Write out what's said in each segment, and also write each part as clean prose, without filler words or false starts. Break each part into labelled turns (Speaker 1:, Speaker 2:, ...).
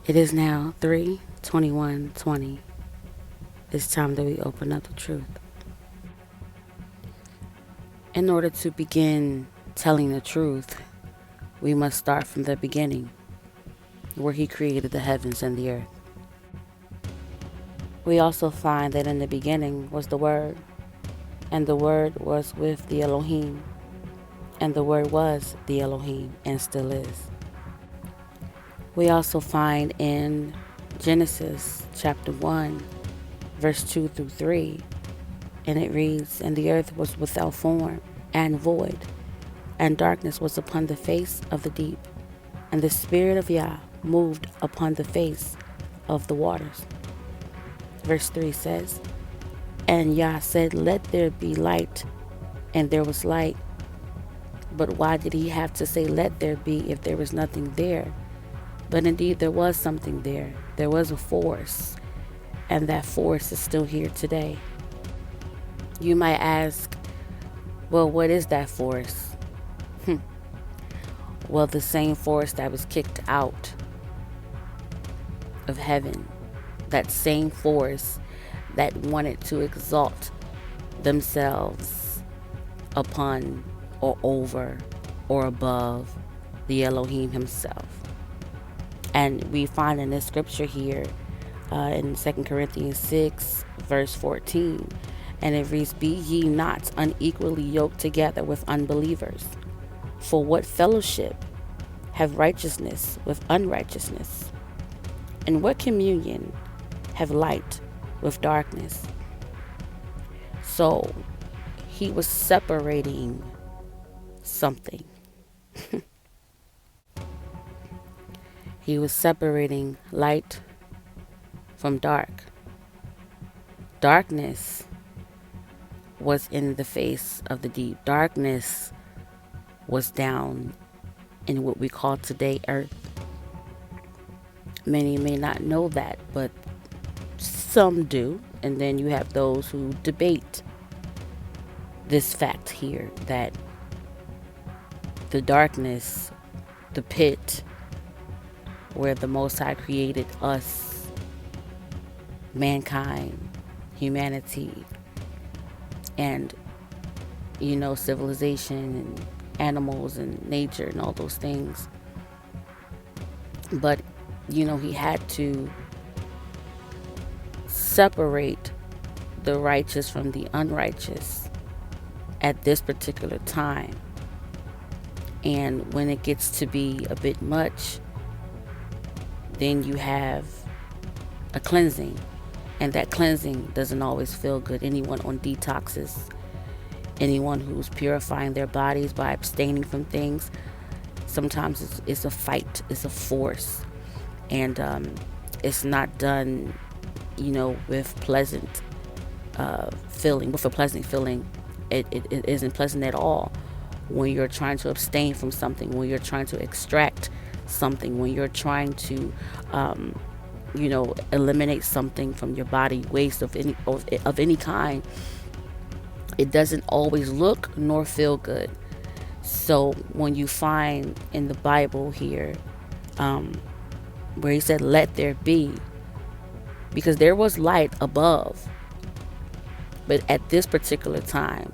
Speaker 1: It is now 3:21:20. It's time that we open up the truth. In order to begin telling the truth, we must start from the beginning, where He created the heavens and the earth. We also find that in the beginning was the Word, and the Word was with the Elohim, and the Word was the Elohim, and still is. We also find in Genesis chapter 1, verse 2 through 3, and it reads, "And the earth was without form and void, and darkness was upon the face of the deep, and the Spirit of Yah moved upon the face of the waters." Verse 3 says, "And Yah said, Let there be light, and there was light." But why did He have to say, "Let there be," if there was nothing there? But indeed, there was something there. There was a force, and that force is still here today. You might ask, well, what is that force? Well, the same force that was kicked out of heaven, that same force that wanted to exalt themselves upon or over or above the Elohim Himself. And we find in this scripture here in 2 Corinthians 6, verse 14, and it reads, "Be ye not unequally yoked together with unbelievers. For what fellowship have righteousness with unrighteousness? And what communion have light with darkness?" So He was separating something. He was separating light from dark. Darkness was in the face of the deep. Darkness was down in what we call today earth. Many may not know that, but some do. And then you have those who debate this fact here, that the darkness, the pit, where the Most High created us, mankind, humanity, and, civilization and animals and nature and all those things. But, He had to separate the righteous from the unrighteous at this particular time. And when it gets to be a bit much, then you have a cleansing, and that cleansing doesn't always feel good. Anyone on detoxes, anyone who's purifying their bodies by abstaining from things, sometimes it's a fight, it's a force, and it's not done, with pleasant feeling. With a pleasant feeling, it isn't pleasant at all. When you're trying to abstain from something, when you're trying to extract something, when you're trying to eliminate something from your body, waste of any kind, it doesn't always look nor feel good. So when you find in the Bible here where He said, "Let there be," because there was light above, but at this particular time,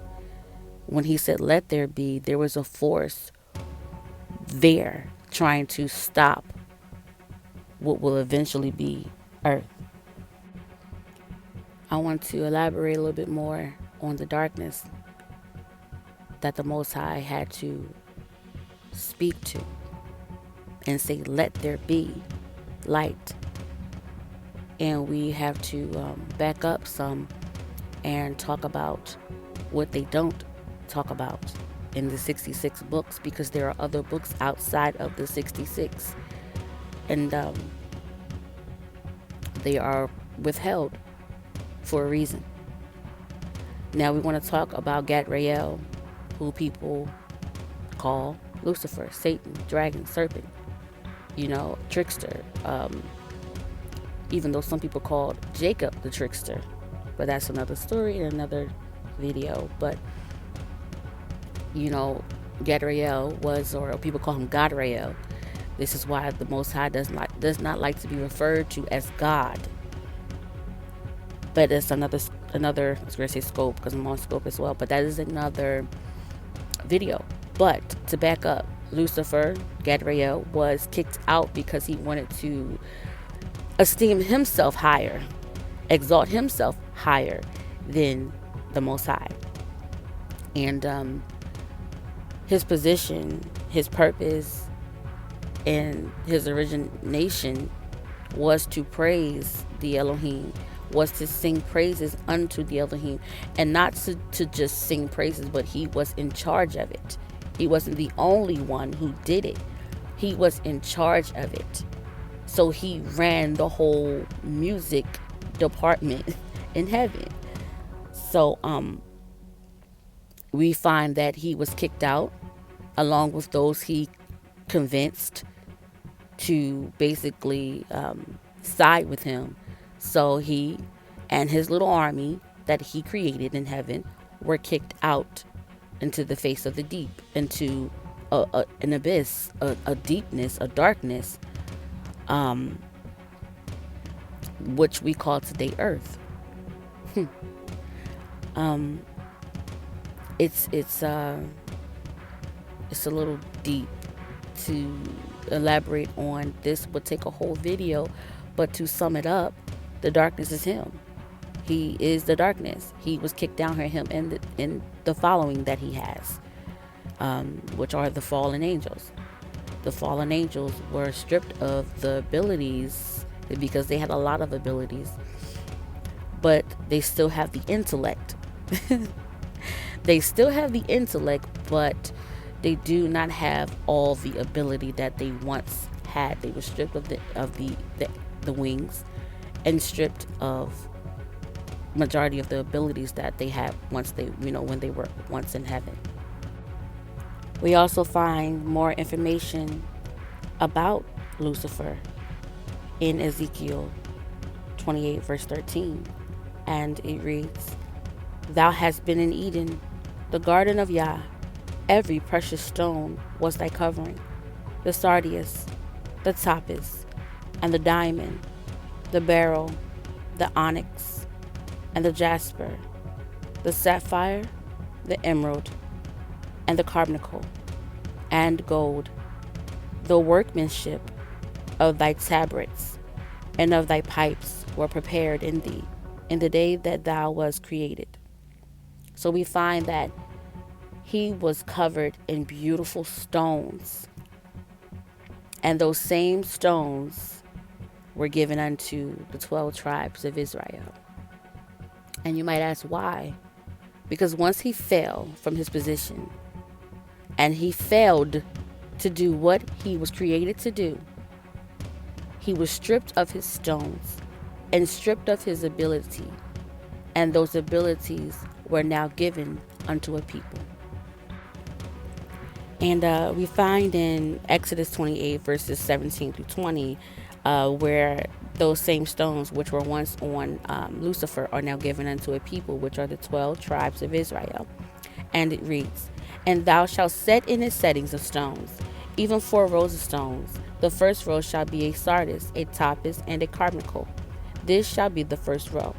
Speaker 1: when He said, "Let there be," there was a force there trying to stop what will eventually be earth. I want to elaborate a little bit more on the darkness that the Most High had to speak to and say, "Let there be light." And we have to back up some and talk about what they don't talk about in the 66 books, because there are other books outside of the 66, and they are withheld for a reason. Now we want to talk about Gadrael, who people call Lucifer, Satan, dragon, serpent, trickster, even though some people called Jacob the trickster, but that's another story in another video. But Gadrael was, or people call him Gadrael, This is why the Most High does not like to be referred to as God. But it's another I was going to say scope because I'm on scope as well. But that is another video. But to back up, Lucifer, Gabriel, was kicked out because he wanted to esteem himself higher, exalt himself higher than the Most High. And his position, his purpose, and his origination was to praise the Elohim, was to sing praises unto the Elohim, and not to just sing praises, but he was in charge of it. He wasn't the only one who did it. He was in charge of it. So he ran the whole music department in heaven. So we find that he was kicked out along with those he convinced to basically side with him. So he and his little army that he created in heaven were kicked out into the face of the deep, into an abyss, a deepness, a darkness, which we call today Earth. It's a little deep to elaborate on. This would take a whole video, but to sum it up, the darkness is him. He is the darkness. He was kicked down here, him and the following that he has, which are the fallen angels. The fallen angels were stripped of the abilities because they had a lot of abilities, but they still have the intellect. They still have the intellect, but they do not have all the ability that they once had. They were stripped of the wings and stripped of majority of the abilities that they had once when they were once in heaven. We also find more information about Lucifer in Ezekiel 28 verse 13, and it reads, "Thou hast been in Eden, the garden of Yah. Every precious stone was thy covering, the sardius, the topaz, and the diamond, the beryl, the onyx, and the jasper, the sapphire, the emerald, and the carbuncle, and gold, the workmanship of thy tabrets and of thy pipes were prepared in thee in the day that thou was created." So we find that he was covered in beautiful stones, and those same stones were given unto the 12 tribes of Israel. And you might ask why? Because once he fell from his position and he failed to do what he was created to do, he was stripped of his stones and stripped of his ability, and those abilities were now given unto a people. And we find in Exodus 28 verses 17 through 20 where those same stones which were once on Lucifer are now given unto a people, which are the 12 tribes of Israel. And it reads, "And thou shalt set in its settings of stones, even 4 rows of stones. The first row shall be a sardius, a topaz, and a carbuncle. This shall be the first row.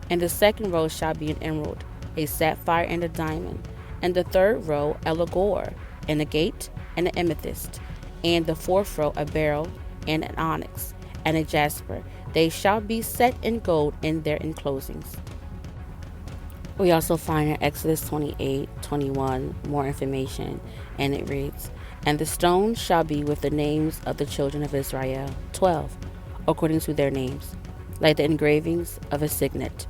Speaker 1: And the second row shall be an emerald, a sapphire, and a diamond. And the third row a ligure, and a agate, and an amethyst. And the fourth row a beryl, and an onyx, and a jasper. They shall be set in gold in their enclosings." We also find in Exodus 28:21 more information, and it reads, "And the stones shall be with the names of the children of Israel, 12, according to their names, like the engravings of a signet.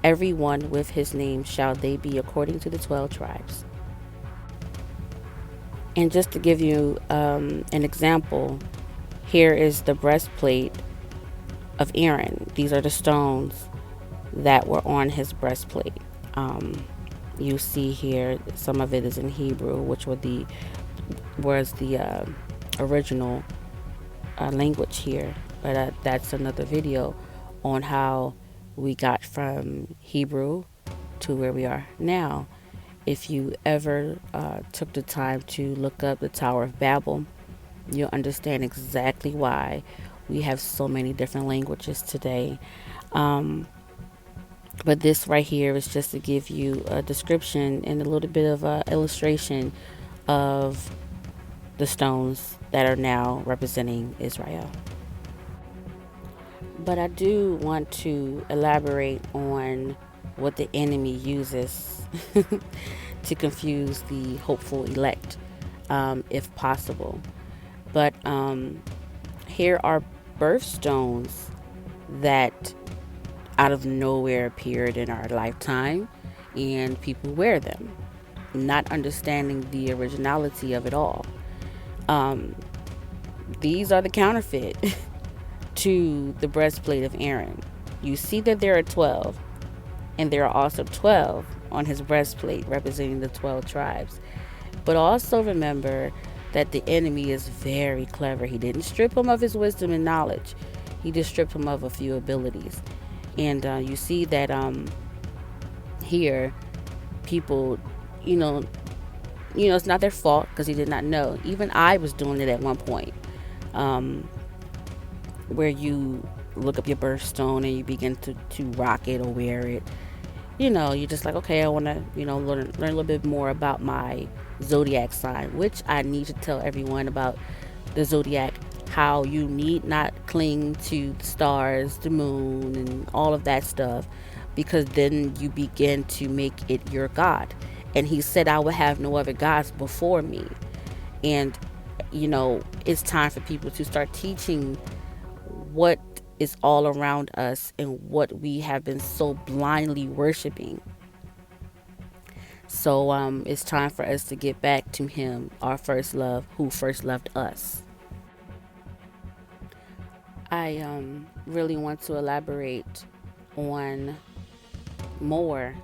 Speaker 1: Every one with his name shall they be according to the 12 tribes." And just to give you an example, here is the breastplate of Aaron. These are the stones that were on his breastplate. You see here, some of it is in Hebrew, which was the original language here. But that's another video on how we got from Hebrew to where we are now. If you ever took the time to look up the Tower of Babel, You'll understand exactly why we have so many different languages today. Um, but this right here is just to give you a description and a little bit of a illustration of the stones that are now representing Israel. But I do want to elaborate on what the enemy uses to confuse the hopeful elect, if possible. But here are birthstones that out of nowhere appeared in our lifetime, and people wear them, not understanding the originality of it all. Um, these are the counterfeit to the breastplate of Aaron. You see that there are 12, and there are also 12 on his breastplate representing the 12 tribes. But also remember that the enemy is very clever. He didn't strip him of his wisdom and knowledge, he just stripped him of a few abilities. And you see that here, people, you know, it's not their fault because he did not know. Even I was doing it at one point, where you look up your birthstone and you begin to rock it or wear it. You're just like, okay, I want to, learn a little bit more about my zodiac sign, which I need to tell everyone about the zodiac, how you need not cling to the stars, the moon, and all of that stuff, because then you begin to make it your God. And he said, I will have no other gods before me. And, it's time for people to start teaching what is all around us and what we have been so blindly worshiping. So it's time for us to get back to him, our first love, who first loved us. I really want to elaborate on more,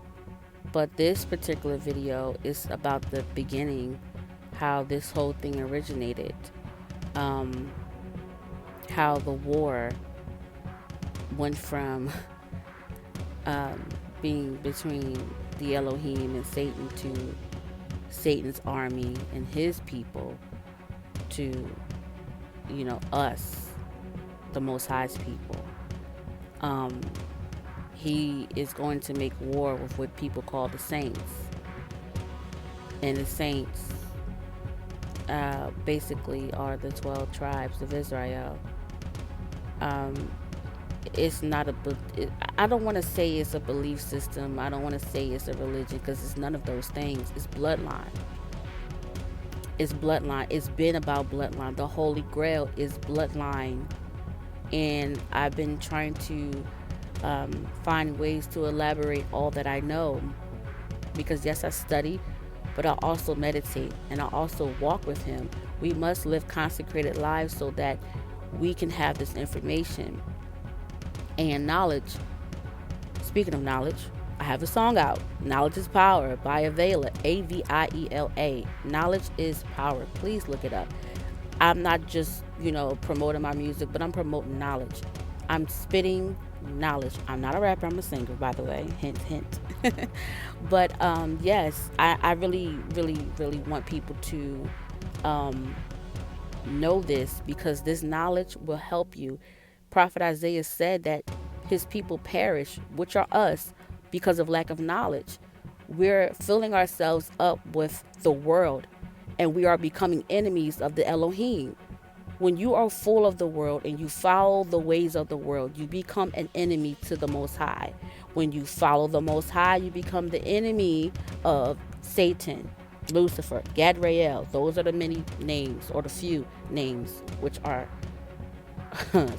Speaker 1: but this particular video is about the beginning, how this whole thing originated, how the war went from being between the Elohim and Satan to Satan's army and his people to, us, the Most High's people. He is going to make war with what people call the saints. And the saints basically are the 12 tribes of Israel. It's not I don't want to say it's a belief system. I don't want to say it's a religion, because it's none of those things. It's bloodline. It's bloodline. It's been about bloodline. The Holy Grail is bloodline. And I've been trying to find ways to elaborate all that I know, because yes, I study, but I also meditate and I also walk with him. We must live consecrated lives so that we can have this information and knowledge. Speaking of knowledge, I have a song out, Knowledge is Power by Aviela, Aviela. Knowledge is Power. Please look it up. I'm not just, promoting my music, but I'm promoting knowledge. I'm spitting knowledge. I'm not a rapper, I'm a singer, by the way. Hint, hint. But yes, I really, really, really want people to know this, because this knowledge will help you. Prophet Isaiah said that his people perish, which are us, because of lack of knowledge. We're filling ourselves up with the world, and we are becoming enemies of the Elohim. When you are full of the world and you follow the ways of the world, you become an enemy to the Most High. When you follow the Most High, you become the enemy of Satan, Lucifer, Gadrael. Those are the many names, or the few names, which are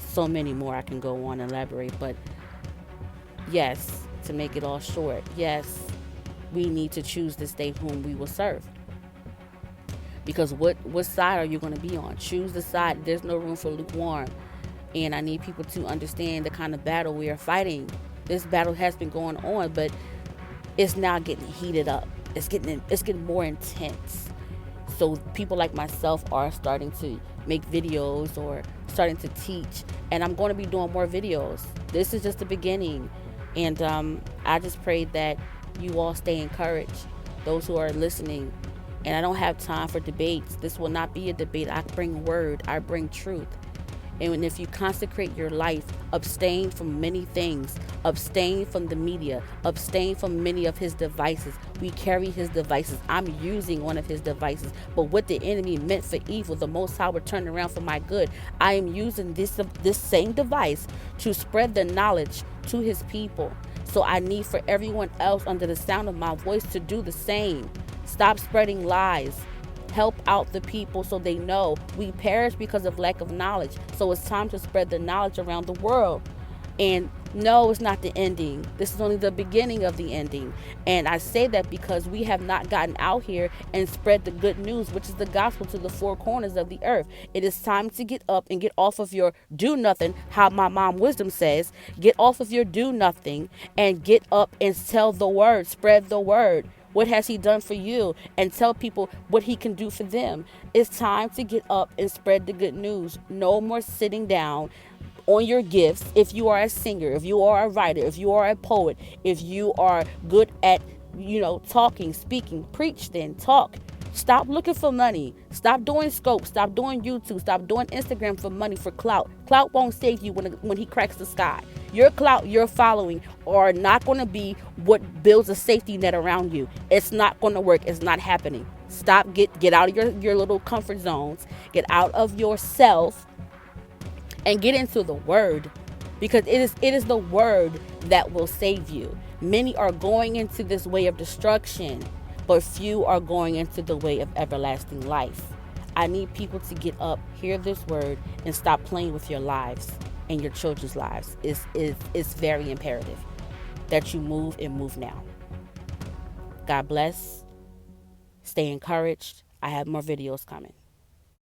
Speaker 1: so many more. I can go on and elaborate, but yes, to make it all short, yes, we need to choose this day whom we will serve. Because what side are you going to be on? Choose the side. There's no room for lukewarm. And I need people to understand the kind of battle we are fighting. This battle has been going on, but it's now getting heated up. It's getting more intense. So people like myself are starting to make videos or starting to teach, and I'm going to be doing more videos. This is just the beginning, and I just pray that you all stay encouraged. Those who are listening, And I don't have time for debates. This will not be a debate. I bring word, I bring truth. And if you consecrate your life, abstain from many things, abstain from the media, abstain from many of his devices. We carry his devices. I'm using one of his devices. But what the enemy meant for evil, the Most High will turn around for my good. I am using this same device to spread the knowledge to his people. So I need for everyone else under the sound of my voice to do the same. Stop spreading lies. Help out the people so they know we perish because of lack of knowledge. So it's time to spread the knowledge around the world. And no, it's not the ending. This is only the beginning of the ending. And I say that because we have not gotten out here and spread the good news, which is the gospel, to the four corners of the earth. It is time to get up and get off of your do nothing, how my mom wisdom says. Get off of your do nothing and get up and tell the word, spread the word. What has he done for you? And tell people what he can do for them. It's time to get up and spread the good news. No more sitting down on your gifts. If you are a singer, if you are a writer, if you are a poet, if you are good at, talking, speaking, preach, then talk. Stop looking for money. Stop doing Scope. Stop doing YouTube. Stop doing Instagram for money, for clout. Clout won't save you when he cracks the sky. Your clout, your following are not going to be what builds a safety net around you. It's not going to work. It's not happening. Stop. Get out of your little comfort zones. Get out of yourself and get into the word, because it is the word that will save you. Many are going into this way of destruction, but few are going into the way of everlasting life. I need people to get up, hear this word, and stop playing with your lives and your children's lives. It's very imperative that you move and move now. God bless. Stay encouraged. I have more videos coming.